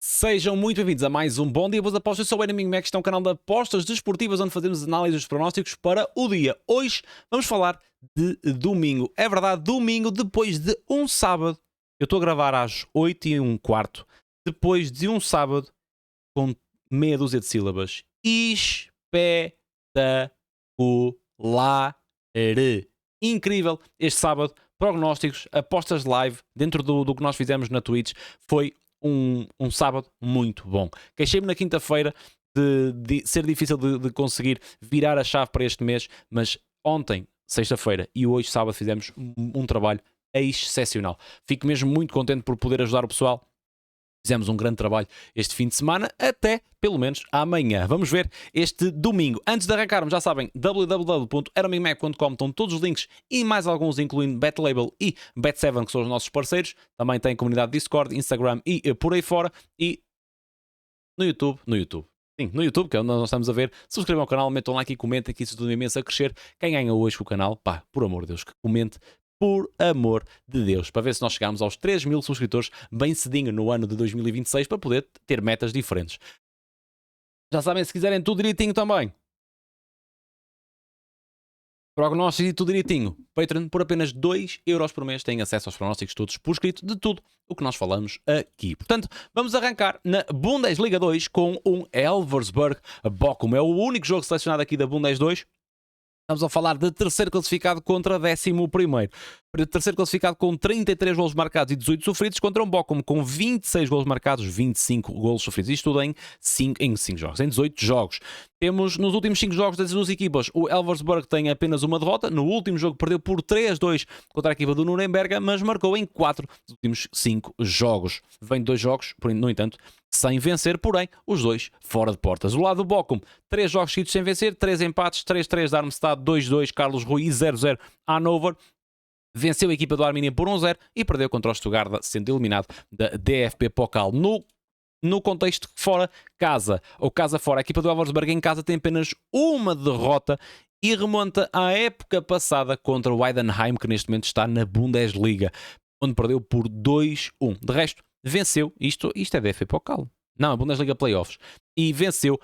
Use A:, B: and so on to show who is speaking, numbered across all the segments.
A: Sejam muito bem-vindos a mais um Bom Dia Boas Apostas. Eu sou o Enemy Mac, este é um canal de apostas desportivas onde fazemos análises dos pronósticos para o dia. Hoje vamos falar de domingo. É verdade, domingo depois de um sábado. Eu estou a gravar às 8h15, depois de um sábado com meia dúzia de sílabas. Espetacular. Incrível este sábado. Prognósticos, apostas live, dentro do que nós fizemos na Twitch. Foi um sábado muito bom. Queixei-me na quinta-feira de ser difícil de conseguir virar a chave para este mês, mas ontem, sexta-feira, e hoje, sábado, fizemos um trabalho excepcional. Fico mesmo muito contente por poder ajudar o pessoal. Fizemos um grande trabalho este fim de semana, até pelo menos amanhã. Vamos ver este domingo. Antes de arrancarmos, já sabem, www.eramingmac.com estão todos os links e mais alguns, incluindo BetLabel e Bet7, que são os nossos parceiros. Também tem comunidade Discord, Instagram e por aí fora. E no YouTube. Sim, no YouTube, que é onde nós estamos a ver. Subscrevam o canal, metam like e comentem, que isso tudo imenso a crescer. Quem ganha hoje com o canal, pá, por amor de Deus, que comente. Por amor de Deus, para ver se nós chegamos aos 3.000 subscritores bem cedinho no ano de 2026 para poder ter metas diferentes. Já sabem, se quiserem tudo direitinho também. Prognósticos e tudo direitinho. Patreon, por apenas 2€ por mês, têm acesso aos prognósticos todos por escrito de tudo o que nós falamos aqui. Portanto, vamos arrancar na Bundesliga 2 com um Elversberg Bochum. É o único jogo selecionado aqui da Bundes 2. Estamos a falar de terceiro classificado contra 11º. Terceiro classificado com 33 golos marcados e 18 sofridos contra um Bochum com 26 golos marcados, 25 golos sofridos. Isto tudo em 5 jogos, em 18 jogos. Temos nos últimos 5 jogos das duas equipas, o Elversberg tem apenas uma derrota. No último jogo perdeu por 3-2 contra a equipa do Nuremberg, mas marcou em 4 dos últimos 5 jogos. Vem de 2 jogos, no entanto, sem vencer, porém, os 2 fora de portas. Do lado do Bochum, 3 jogos seguidos sem vencer, 3 empates, 3-3 Darmstadt, 2-2 Carlos Rui e 0-0 Hannover. Venceu a equipa do Arminia por 1-0 e perdeu contra o Stuttgart, sendo eliminado da DFB Pokal. No contexto fora casa, ou casa fora, a equipa do Elversberg em casa tem apenas uma derrota e remonta à época passada contra o Heidenheim, que neste momento está na Bundesliga, onde perdeu por 2-1. De resto, venceu, isto é DFB Pokal, não, a Bundesliga Playoffs, e venceu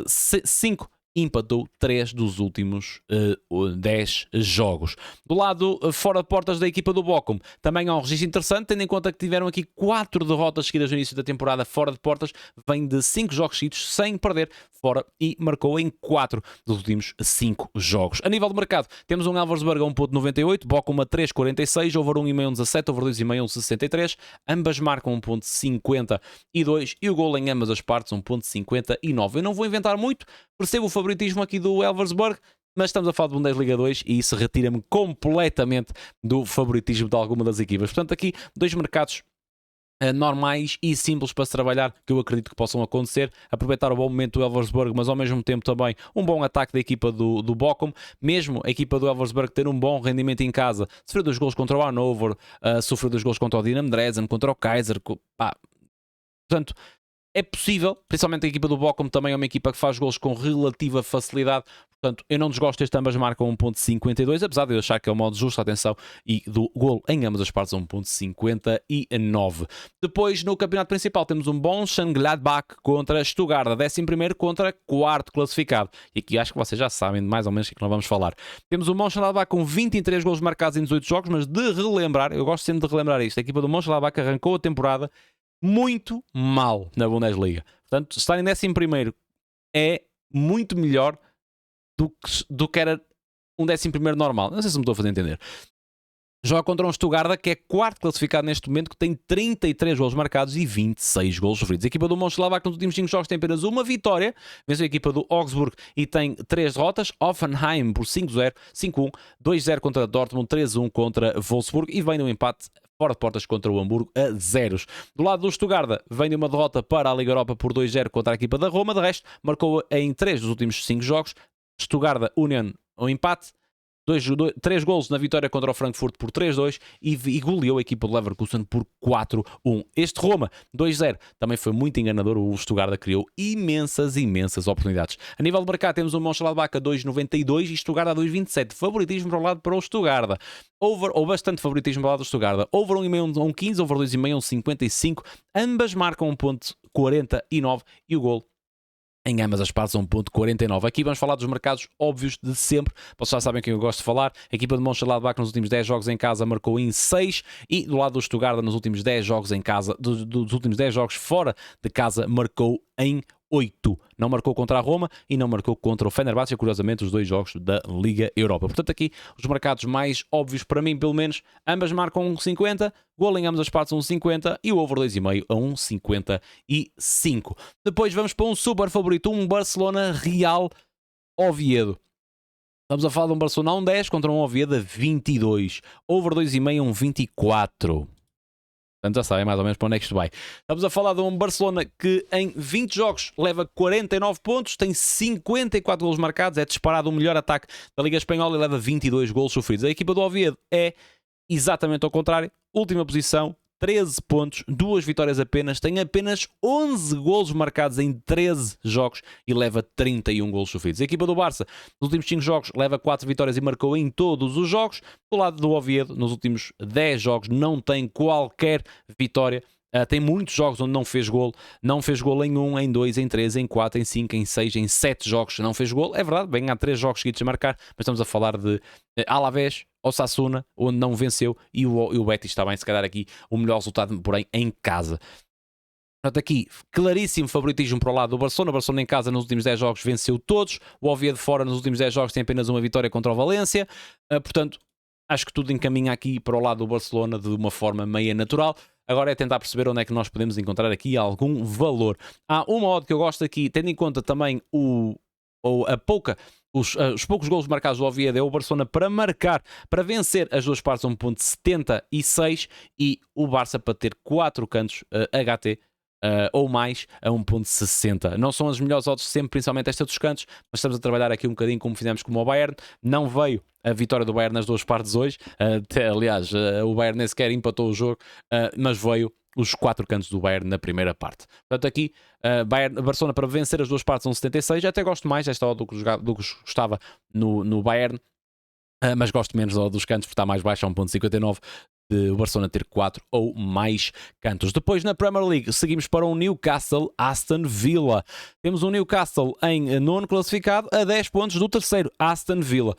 A: 5, empatou 3 dos últimos 10 jogos. Do lado fora de portas da equipa do Bochum, também há um registro interessante, tendo em conta que tiveram aqui 4 derrotas seguidas no início da temporada fora de portas, vem de 5 jogos seguidos sem perder fora e marcou em 4 dos últimos 5 jogos. A nível de mercado, temos um Elversberg a 1.98, Bochum a 3.46, over 1,5 17, over 2,5 1,63, ambas marcam 1.52 e o gol em ambas as partes 1.59. Eu não vou inventar muito, percebo o favoritismo aqui do Elversberg, mas estamos a falar de Bundesliga 2 e isso retira-me completamente do favoritismo de alguma das equipas. Portanto, aqui 2 mercados normais e simples para se trabalhar, que eu acredito que possam acontecer. Aproveitar o bom momento do Elversberg, mas ao mesmo tempo também um bom ataque da equipa do Bochum. Mesmo a equipa do Elversberg ter um bom rendimento em casa, sofreu 2 gols contra o Hannover, sofreu 2 gols contra o Dinamo Dresden, contra o Kaiser. Portanto, é possível, principalmente a equipa do Bochum também é uma equipa que faz gols com relativa facilidade. Portanto, eu não desgosto deste, ambas marcam 1.52, apesar de eu achar que é o modo justo, atenção, e do gol em ambas as partes 1.59. Depois, no campeonato principal, temos um bom Mönchengladbach contra Stuttgart, 11º contra 4º classificado. E aqui acho que vocês já sabem mais ou menos o que nós vamos falar. Temos o Mönchengladbach com 23 gols marcados em 18 jogos, mas de relembrar, eu gosto sempre de relembrar isto, a equipa do Mönchengladbach arrancou a temporada muito mal na Bundesliga. Portanto, estar em 11º é muito melhor do que era um 11º normal. Não sei se me estou a fazer entender. Joga contra um Stuttgart que é 4º classificado neste momento, que tem 33 golos marcados e 26 golos sofridos. A equipa do Mönchengladbach nos últimos 5 jogos tem apenas uma vitória. Venceu a equipa do Augsburg e tem 3 derrotas. Hoffenheim por 5-0, 5-1, 2-0 contra Dortmund, 3-1 contra Wolfsburg e vem no empate fora de portas contra o Hamburgo a 0. Do lado do Stuttgart, vem de uma derrota para a Liga Europa por 2-0 contra a equipa da Roma. De resto, marcou em 3 dos últimos 5 jogos. Stuttgart, Union, um empate. 3 golos na vitória contra o Frankfurt por 3-2 e goleou a equipa do Leverkusen por 4-1. Este Roma, 2-0, também foi muito enganador. O Stuttgart criou imensas oportunidades. A nível de mercado temos o Mönchengladbach a 2,92 e Stuttgart a 2,27. Favoritismo para o lado para o Stuttgart. Over, ou bastante favoritismo para o lado do Stuttgart. Over 1,5 1,15, over 2,5 1,55. Ambas marcam 1.45 1.49 e o gol em ambas as partes 1.49. Aqui vamos falar dos mercados óbvios de sempre. Vocês já sabem quem eu gosto de falar. A equipa de Mönchengladbach nos últimos 10 jogos em casa marcou em 6 e do lado do Stuttgart nos últimos 10 jogos em casa, dos últimos 10 jogos fora de casa marcou em 8. Não marcou contra a Roma e não marcou contra o Fenerbahçe, curiosamente os dois jogos da Liga Europa. Portanto aqui os mercados mais óbvios para mim, pelo menos, ambas marcam 1.50, gol em ambas as partes 1.50 e o over 2,5 a 1.55. Depois vamos para um super favorito, um Barcelona Real Oviedo. Estamos a falar de um Barcelona a 1.10 contra um Oviedo a 22. Over 2,5 a 1.24. Portanto, já sabem mais ou menos para onde é que isto vai. Estamos a falar de um Barcelona que em 20 jogos leva 49 pontos, tem 54 golos marcados, é disparado o melhor ataque da Liga Espanhola e leva 22 golos sofridos. A equipa do Oviedo é exatamente ao contrário, última posição, 13 pontos, 2 vitórias apenas, tem apenas 11 golos marcados em 13 jogos e leva 31 golos sofridos. A equipa do Barça, nos últimos 5 jogos, leva 4 vitórias e marcou em todos os jogos. Do lado do Oviedo, nos últimos 10 jogos, não tem qualquer vitória. Tem muitos jogos onde não fez golo. Não fez golo em 1, em 2, em 3, em 4, em 5, em 6, em 7 jogos. Não fez golo. É verdade, bem, há 3 jogos seguidos a marcar, mas estamos a falar de Alavés, Osasuna, onde não venceu, e o Betis está bem, se calhar aqui o melhor resultado, porém, em casa. Portanto, aqui, claríssimo favoritismo para o lado do Barcelona. O Barcelona em casa nos últimos 10 jogos venceu todos. O Oviedo fora nos últimos 10 jogos tem apenas uma vitória contra o Valência. Portanto, acho que tudo encaminha aqui para o lado do Barcelona de uma forma meia natural. Agora é tentar perceber onde é que nós podemos encontrar aqui algum valor. Há uma odd que eu gosto aqui, tendo em conta também os poucos golos marcados do Oviedo, é o Barcelona para marcar, para vencer as duas partes 1.76 e o Barça para ter 4 cantos HT ou mais a 1.60. Não são as melhores odds sempre, principalmente esta dos cantos, mas estamos a trabalhar aqui um bocadinho como fizemos com o Bayern. Não veio a vitória do Bayern nas duas partes hoje, aliás, o Bayern nem sequer empatou o jogo, mas veio os 4 cantos do Bayern na primeira parte. Portanto, aqui, Barcelona para vencer as duas partes 1.76. Até gosto mais desta odd do que gostava no Bayern, mas gosto menos dos cantos porque está mais baixo, a 1.59, de o Barcelona ter 4 ou mais cantos. Depois na Premier League seguimos para um Newcastle Aston Villa. Temos um Newcastle em nono classificado a 10 pontos do terceiro Aston Villa.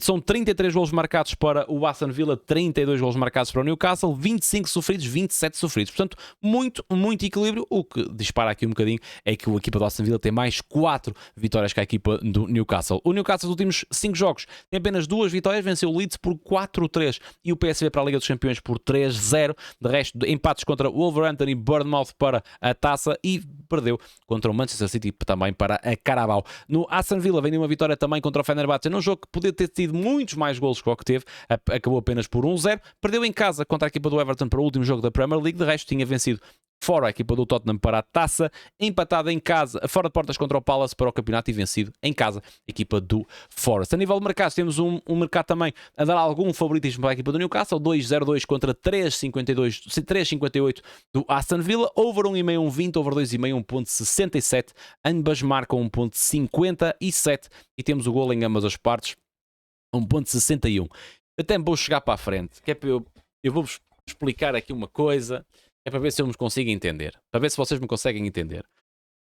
A: São 33 golos marcados para o Aston Villa, 32 golos marcados para o Newcastle, 25 sofridos, 27 sofridos. Portanto, muito, muito equilíbrio. O que dispara aqui um bocadinho é que a equipa do Aston Villa tem mais 4 vitórias que a equipa do Newcastle. O Newcastle nos últimos 5 jogos tem apenas 2 vitórias, venceu o Leeds por 4-3 e o PSV para a Liga dos Campeões por 3-0. De resto, empates contra o Wolverhampton e Bournemouth para a taça e perdeu contra o Manchester City também para a Carabao. No Aston Villa vem de uma vitória também contra o Fenerbahçe num jogo que podia ter tido muitos mais golos que o que teve, acabou apenas por 1-0, perdeu em casa contra a equipa do Everton para o último jogo da Premier League, de resto tinha vencido fora a equipa do Tottenham para a taça, empatado em casa, fora de portas contra o Palace para o campeonato e vencido em casa a equipa do Forest. A nível de mercado, temos um mercado também a dar algum favoritismo para a equipa do Newcastle, 2,02 contra 3,58 do Aston Villa, over 1,5, 1,20, over 2,5, 1,67, ambas marcam 1,57 e temos o gol em ambas as partes, 1.61. Até me vou chegar para a frente, que é para eu vou-vos explicar aqui uma coisa, é para ver se eu me consigo entender, para ver se vocês me conseguem entender.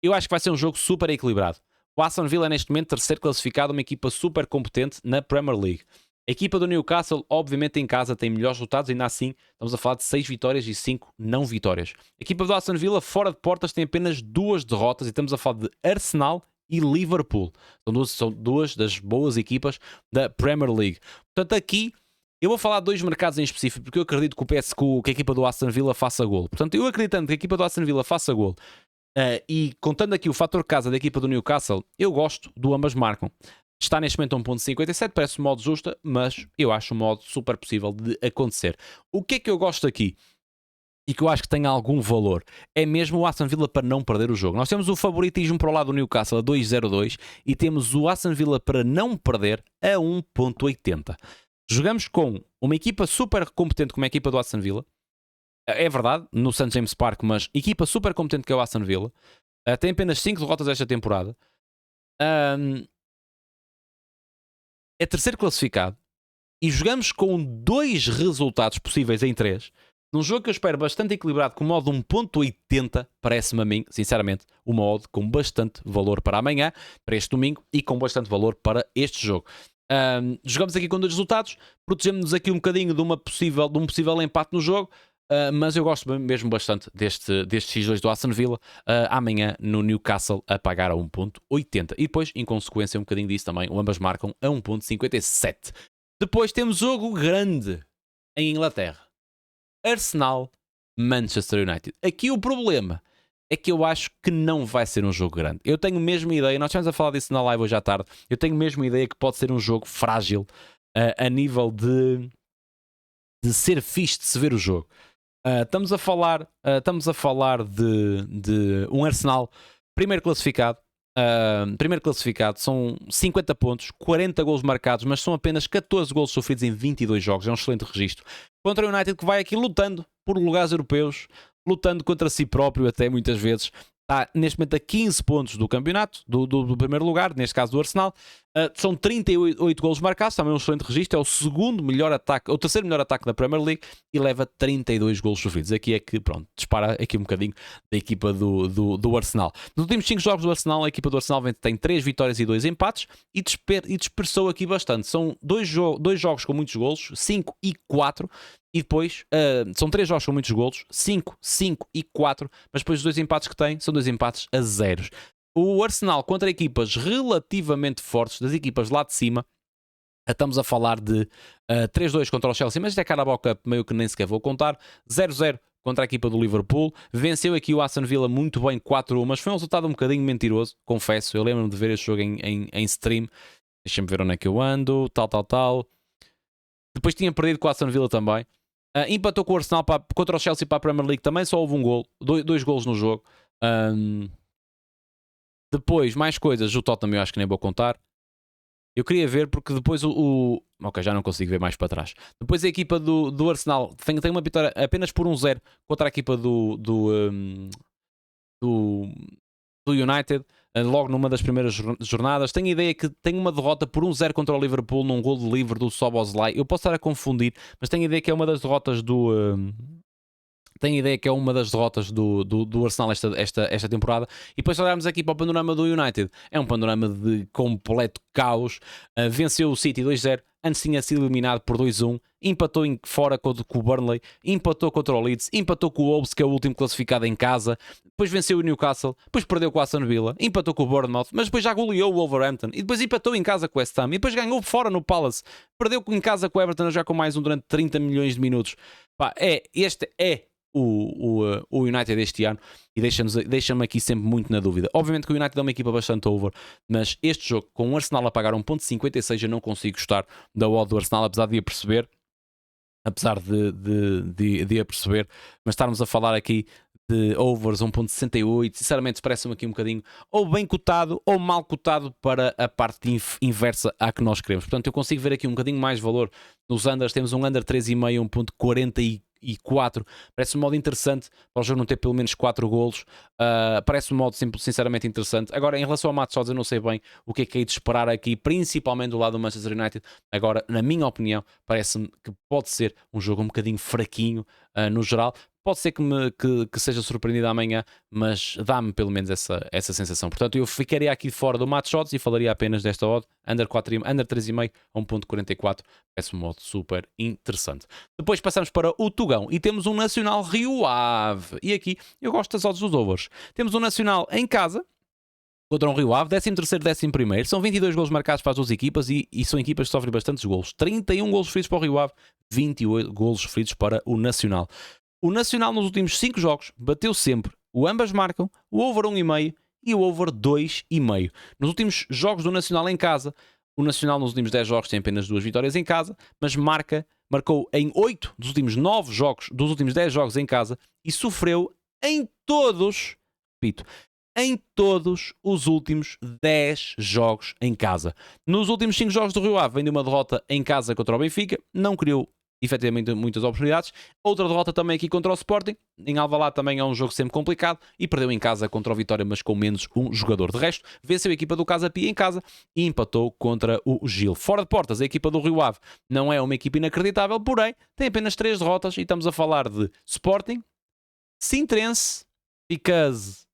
A: Eu acho que vai ser um jogo super equilibrado. O Aston Villa é neste momento terceiro classificado, uma equipa super competente na Premier League. A equipa do Newcastle, obviamente em casa, tem melhores resultados, ainda assim estamos a falar de 6 vitórias e 5 não vitórias. A equipa do Aston Villa, fora de portas, tem apenas 2 derrotas e estamos a falar de Arsenal e Liverpool. São duas das boas equipas da Premier League. Portanto, aqui eu vou falar de 2 mercados em específico, porque eu acredito que que a equipa do Aston Villa faça golo. Portanto, eu acreditando que a equipa do Aston Villa faça golo e contando aqui o fator casa da equipa do Newcastle, eu gosto do ambas marcam. Está neste momento a 1.57, parece um modo justa, mas eu acho um modo super possível de acontecer. O que é que eu gosto aqui? E que eu acho que tem algum valor, é mesmo o Aston Villa para não perder o jogo. Nós temos o favoritismo para o lado do Newcastle a 2,02 e temos o Aston Villa para não perder a 1,80. Jogamos com uma equipa super competente como a equipa do Aston Villa, é verdade, no St. James Park, mas equipa super competente que é o Aston Villa, tem apenas 5 derrotas esta temporada, é terceiro classificado e jogamos com 2 resultados possíveis em 3. Num jogo que eu espero bastante equilibrado, com modo 1.80, parece-me a mim, sinceramente, uma odd com bastante valor para amanhã, para este domingo, e com bastante valor para este jogo. Jogamos aqui com 2 resultados, protegemos-nos aqui um bocadinho de um possível empate no jogo, mas eu gosto mesmo bastante deste X2 do Aston Villa, amanhã no Newcastle a pagar a 1.80. E depois, em consequência, um bocadinho disso também, ambas marcam a 1.57. Depois temos jogo grande em Inglaterra. Arsenal, Manchester United. Aqui o problema é que eu acho que não vai ser um jogo grande. Eu tenho mesmo ideia, nós estivemos a falar disso na live hoje à tarde, eu tenho mesmo ideia que pode ser um jogo frágil a nível de ser fixe de se ver o jogo. Estamos a falar de um Arsenal primeiro classificado. Primeiro classificado, são 50 pontos, 40 golos marcados, mas são apenas 14 golos sofridos em 22 jogos. É um excelente registro. Contra o United, que vai aqui lutando por lugares europeus, lutando contra si próprio até muitas vezes. Está neste momento a 15 pontos do campeonato, do primeiro lugar, neste caso do Arsenal. São 38 golos marcados, também um excelente registro. É o segundo melhor ataque, o terceiro melhor ataque da Premier League, e leva 32 golos sofridos. Aqui é que, pronto, dispara aqui um bocadinho da equipa do Arsenal. Nos últimos 5 jogos do Arsenal, a equipa do Arsenal tem 3 vitórias e 2 empates, e dispersou aqui bastante. São 2 jogos com muitos golos, 5 e 4. E depois, são 3 jogos com muitos golos, 5, 5 e 4, mas depois os 2 empates que tem, são 2 empates a 0. O Arsenal contra equipas relativamente fortes, das equipas lá de cima, estamos a falar de 3-2 contra o Chelsea, mas é cara a boca, meio que nem sequer vou contar, 0-0 contra a equipa do Liverpool, venceu aqui o Aston Villa muito bem 4-1, mas foi um resultado um bocadinho mentiroso, confesso, eu lembro-me de ver este jogo em stream, deixem-me ver onde é que eu ando, tal. Depois tinha perdido com o Aston Villa também. Empatou com o Arsenal contra o Chelsea para a Premier League, também só houve um gol, 2 golos no jogo. Depois, mais coisas, o Tottenham eu acho que nem vou contar. Eu queria ver porque depois ok, já não consigo ver mais para trás. Depois a equipa do Arsenal tem uma vitória apenas por 1-0 contra a equipa do United, logo numa das primeiras jornadas. Tenho a ideia que tem uma derrota por 1-0 contra o Liverpool num gol de livre do Szoboszlai. Eu posso estar a confundir, mas tenho a ideia que é uma das derrotas do Arsenal esta temporada. E depois olharmos aqui para o panorama do United, é um panorama de completo caos. Venceu o City 2-0, antes tinha sido eliminado por 2-1, empatou fora com o Burnley, empatou contra o Leeds, empatou com o Wolves, que é o último classificado em casa, depois venceu o Newcastle, depois perdeu com o Aston Villa, empatou com o Bournemouth, mas depois já goleou o Wolverhampton, e depois empatou em casa com o West Ham, e depois ganhou fora no Palace, perdeu em casa com o Everton já com mais um durante 30 milhões de minutos. Este é o United este ano, e deixa-me aqui sempre muito na dúvida. Obviamente que o United é uma equipa bastante over, mas este jogo com o Arsenal a pagar 1.56 eu não consigo gostar da odd do Arsenal, apesar de a perceber, mas estarmos a falar aqui de overs 1.68, sinceramente parece-me aqui um bocadinho ou bem cotado ou mal cotado para a parte inversa à que nós queremos. Portanto, eu consigo ver aqui um bocadinho mais valor nos unders. Temos um under 3,5, 1.44, parece um modo interessante para o jogo não ter pelo menos 4 golos. Parece um modo sinceramente interessante. Agora, em relação a match odds, eu não sei bem o que é de esperar aqui, principalmente do lado do Manchester United. Agora, na minha opinião, parece-me que pode ser um jogo um bocadinho fraquinho no geral. Pode ser que seja surpreendido amanhã, mas dá-me pelo menos essa sensação. Portanto, eu ficaria aqui fora do match odds e falaria apenas desta odd, under 3,5 a 1.44. Parece um modo super interessante. Depois passamos para o Tugão e temos um Nacional Rio Ave. E aqui eu gosto das odds dos overs. Temos um Nacional em casa contra um Rio Ave, 13º, 11º. São 22 golos marcados para as duas equipas e são equipas que sofrem bastantes golos. 31 golos sofridos para o Rio Ave, 28 golos sofridos para o Nacional. O Nacional nos últimos 5 jogos bateu sempre o ambas marcam, o over 1,5 e o over 2,5. Nos últimos jogos do Nacional em casa, o Nacional nos últimos 10 jogos tem apenas 2 vitórias em casa, mas marcou em 8 dos últimos 9 jogos, dos últimos 10 jogos em casa e sofreu em todos, repito, em todos os últimos 10 jogos em casa. Nos últimos 5 jogos do Rio Ave vem de uma derrota em casa contra o Benfica, não criou efetivamente muitas oportunidades. Outra derrota também aqui contra o Sporting. Em Alvalade também é um jogo sempre complicado e perdeu em casa contra o Vitória, mas com menos um jogador. De resto, venceu a equipa do Casa Pia em casa e empatou contra o Gil. Fora de portas, a equipa do Rio Ave não é uma equipa inacreditável, porém tem apenas 3 derrotas e estamos a falar de Sporting, Sintrense, because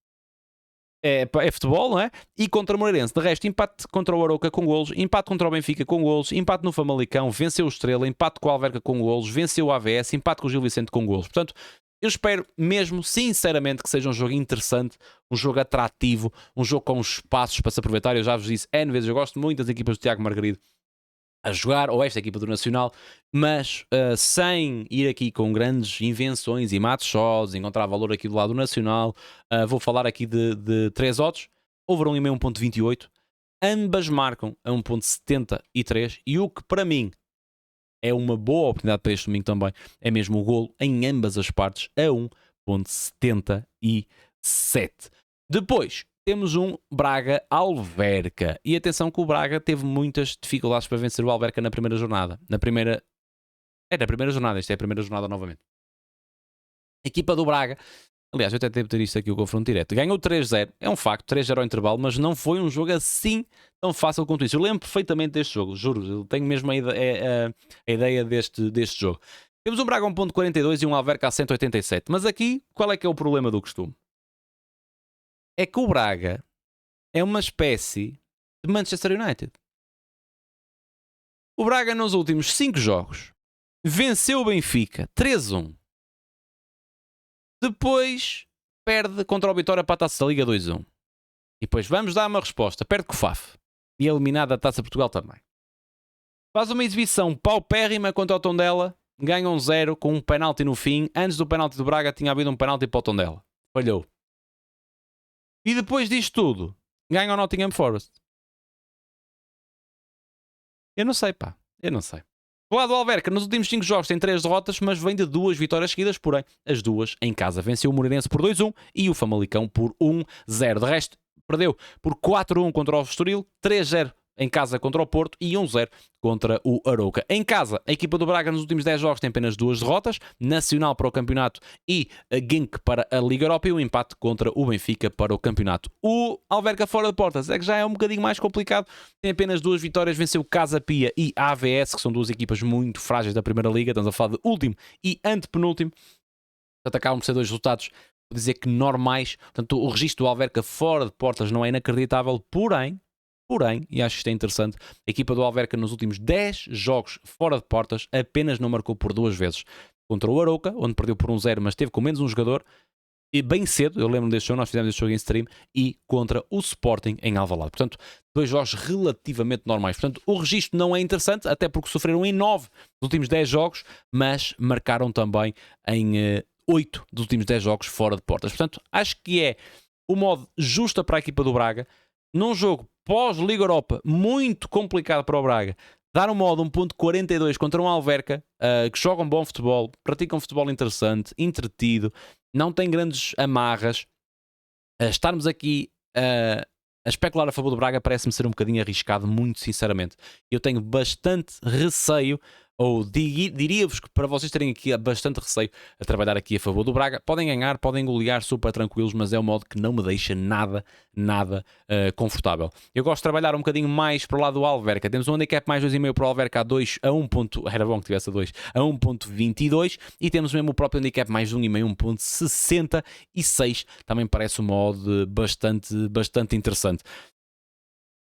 A: é futebol, não é? E contra o Moreirense. De resto, empate contra o Arouca com golos, empate contra o Benfica com golos, empate no Famalicão, venceu o Estrela, empate com o Alverca com golos, venceu o AVS, empate com o Gil Vicente com golos. Portanto, eu espero mesmo, sinceramente, que seja um jogo interessante, um jogo atrativo, um jogo com espaços para se aproveitar. Eu já vos disse N vezes, eu gosto muito das equipas do Tiago Margarido a jogar, ou esta equipa do Nacional, mas sem ir aqui com grandes invenções e mates sós, encontrar valor aqui do lado do Nacional. Vou falar aqui de 3 odds, over 1,5, 1.28, ambas marcam a 1.73 e o que para mim é uma boa oportunidade para este domingo também, é mesmo o golo em ambas as partes a 1.77. Depois temos um Braga-Alverca. E atenção que o Braga teve muitas dificuldades para vencer o Alverca na primeira jornada. Na primeira jornada, esta é a primeira jornada novamente. A equipa do Braga, aliás, eu até devo ter isto aqui, o confronto direto. Ganhou 3-0, é um facto, 3-0 ao intervalo, mas não foi um jogo assim tão fácil quanto isso. Eu lembro perfeitamente deste jogo, juro, eu tenho mesmo a ideia deste jogo. Temos um Braga a 1.42 e um Alverca a 187. Mas aqui, qual é que é o problema do costume? É que o Braga é uma espécie de Manchester United. O Braga nos últimos 5 jogos venceu o Benfica 3-1. Depois perde contra o Vitória para a Taça da Liga 2-1. E depois vamos dar uma resposta. Perde com o FAF. E é eliminado da Taça Portugal também. Faz uma exibição paupérrima contra o Tondela. Ganha 1-0 com um penalti no fim. Antes do penalti do Braga tinha havido um penalti para o Tondela. Falhou. E depois disto tudo, ganha o Nottingham Forest. Eu não sei, pá. Eu não sei. Do lado do Alverca, nos últimos 5 jogos tem 3 derrotas, mas vem de 2 vitórias seguidas, porém, as duas em casa. Venceu o Moreirense por 2-1 e o Famalicão por 1-0. De resto, perdeu por 4-1 contra o Estoril, 3-0 em casa contra o Porto e 1-0 contra o Arouca. Em casa, a equipa do Braga nos últimos 10 jogos tem apenas 2 derrotas, Nacional para o campeonato e Genk para a Liga Europa e um empate contra o Benfica para o campeonato. O Alverca fora de portas é que já é um bocadinho mais complicado, tem apenas 2 vitórias, venceu Casa Pia e AVS, que são 2 equipas muito frágeis da Primeira Liga, estamos a falar de último e antepenúltimo. Portanto, acabam por ser 2 resultados, vou dizer que normais. Portanto, o registro do Alverca fora de portas não é inacreditável, porém, e acho que isto é interessante, a equipa do Alverca nos últimos 10 jogos fora de portas apenas não marcou por 2 vezes. Contra o Arouca, onde perdeu por 1-0, mas teve com menos um jogador, e bem cedo, eu lembro deste jogo, nós fizemos este jogo em stream, e contra o Sporting em Alvalade. Portanto, 2 jogos relativamente normais. Portanto, o registro não é interessante, até porque sofreram em 9 dos últimos 10 jogos, mas marcaram também em 8 dos últimos 10 jogos fora de portas. Portanto, acho que é o modo justo para a equipa do Braga, num jogo pós-Liga Europa, muito complicado para o Braga, dar um modo 1.42 contra um Alverca, que joga um bom futebol, pratica um futebol interessante, entretido, não tem grandes amarras. Estarmos aqui a especular a favor do Braga parece-me ser um bocadinho arriscado, muito sinceramente. Eu tenho bastante receio, ou diria-vos que para vocês terem aqui bastante receio a trabalhar aqui a favor do Braga. Podem ganhar, podem golear super tranquilos, mas é um modo que não me deixa nada confortável. Eu gosto de trabalhar um bocadinho mais para o lado do Alverca. Temos um handicap mais 2,5 para o Alverca a 2 a 1. Era bom que tivesse a 2 a 1.22 e temos mesmo o próprio handicap mais 1,5 1.66. Também parece um modo bastante interessante.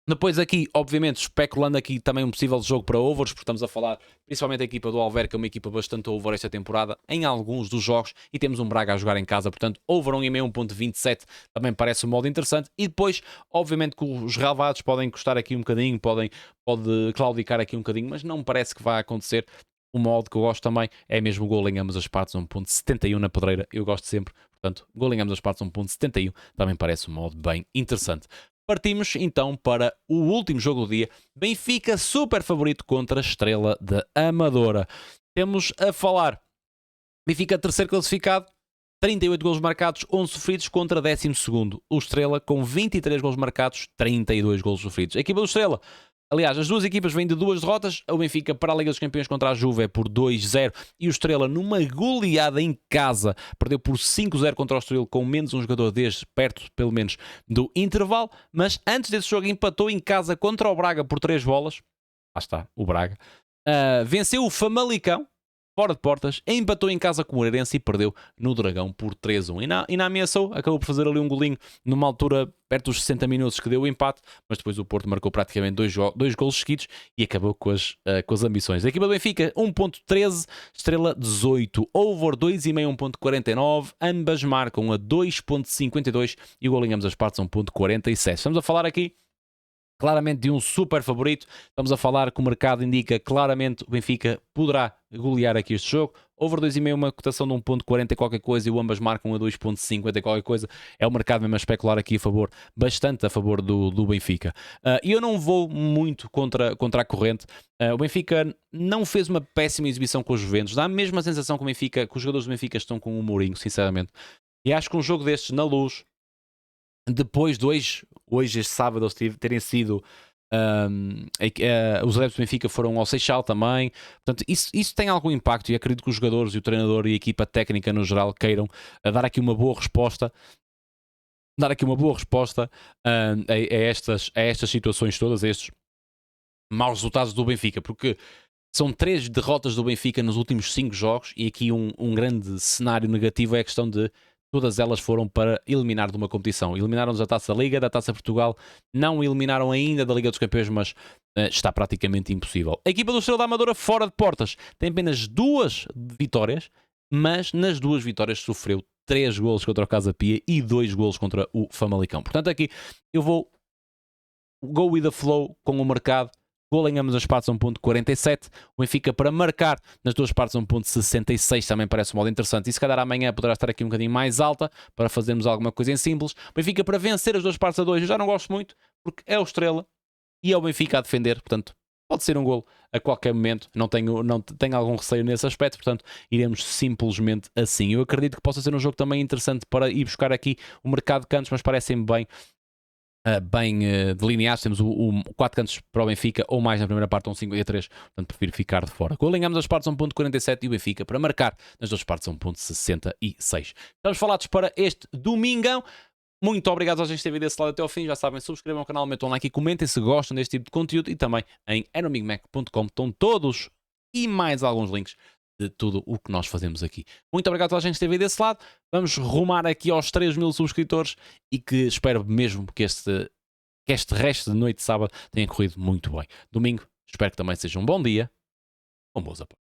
A: Depois aqui, obviamente, especulando aqui também um possível jogo para overs, porque estamos a falar principalmente a equipa do Alverca, uma equipa bastante over esta temporada, em alguns dos jogos, e temos um Braga a jogar em casa, portanto, over 1,5, 1.27, também parece um modo interessante, e depois, obviamente, que os relevados podem custar aqui um bocadinho, pode claudicar aqui um bocadinho, mas não me parece que vai acontecer. O modo que eu gosto também é mesmo o gol em ambas as partes, 1.71 na pedreira, eu gosto sempre, portanto, gol em ambas as partes, 1.71, também parece um modo bem interessante. Partimos então para o último jogo do dia. Benfica super favorito contra a Estrela da Amadora. Temos a falar Benfica terceiro classificado, 38 golos marcados, 11 sofridos contra 12º. O Estrela com 23 golos marcados, 32 golos sofridos. A equipa do Estrela Aliás, as duas equipas vêm de 2 derrotas. O Benfica para a Liga dos Campeões contra a Juve é por 2-0 e o Estrela numa goleada em casa perdeu por 5-0 contra o Estoril com menos um jogador desde perto, pelo menos, do intervalo. Mas antes desse jogo empatou em casa contra o Braga por 3 bolas. Lá está, o Braga. Venceu o Famalicão fora de portas, empatou em casa com o Moreirense e perdeu no Dragão por 3-1. E na ameaçou, acabou por fazer ali um golinho numa altura perto dos 60 minutos que deu o empate, mas depois o Porto marcou praticamente dois golos seguidos e acabou com as ambições. A equipa do Benfica 1.13, Estrela 18, over 2,5 1.49, ambas marcam a 2.52 e o golinho ambas as partes a 1.47. Estamos a falar aqui claramente de um super favorito. Estamos a falar que o mercado indica claramente o Benfica poderá golear aqui este jogo. Over 2,5, uma cotação de 1.40 e qualquer coisa, e o ambas marcam a 2.50 e qualquer coisa. É o mercado mesmo a especular aqui a favor, bastante a favor do Benfica. E eu não vou muito contra a corrente. O Benfica não fez uma péssima exibição com os Juventus. Dá a mesma sensação que o Benfica, que os jogadores do Benfica estão com o Mourinho, sinceramente. E acho que um jogo destes na Luz, depois de hoje este sábado, terem sido os adeptos do Benfica foram ao Seixal também, portanto isso tem algum impacto e acredito que os jogadores e o treinador e a equipa técnica no geral queiram dar aqui uma boa resposta a estas situações todas, a estes maus resultados do Benfica, porque são 3 derrotas do Benfica nos últimos 5 jogos e aqui um grande cenário negativo é a questão de todas elas foram para eliminar de uma competição. Eliminaram-nos da Taça Liga, da Taça Portugal, não eliminaram ainda da Liga dos Campeões, mas está praticamente impossível. A equipa do Estrela da Amadora, fora de portas, tem apenas 2 vitórias, mas nas 2 vitórias sofreu 3 golos contra o Casa Pia e 2 golos contra o Famalicão. Portanto, aqui eu vou go with the flow com o mercado. Gol em ambas as partes a 1.47. O Benfica para marcar nas 2 partes a 1.66 também parece um modo interessante. E se calhar amanhã poderá estar aqui um bocadinho mais alta para fazermos alguma coisa em simples. O Benfica para vencer as 2 partes a 2. Eu já não gosto muito porque é o Estrela e é o Benfica a defender. Portanto, pode ser um gol a qualquer momento. Não tenho algum receio nesse aspecto. Portanto, iremos simplesmente assim. Eu acredito que possa ser um jogo também interessante para ir buscar aqui o mercado de cantos, mas parecem bem delineados. Temos o 4 cantos para o Benfica ou mais na primeira parte, 1.53, portanto prefiro ficar de fora. Golinhamos as partes a 1.47 e o Benfica para marcar nas 2 partes a 1.66. Estamos falados para este domingão. Muito obrigado a gente que esteve desse lado até ao fim. Já sabem, subscrevam o canal, metam um like e comentem se gostam deste tipo de conteúdo, e também em enemigmac.com estão todos e mais alguns links de tudo o que nós fazemos aqui. Muito obrigado a toda a gente que esteve desse lado. Vamos rumar aqui aos 3.000 subscritores e que espero mesmo que este resto de noite de sábado tenha corrido muito bem. Domingo, espero que também seja um bom dia. Com boas apostas.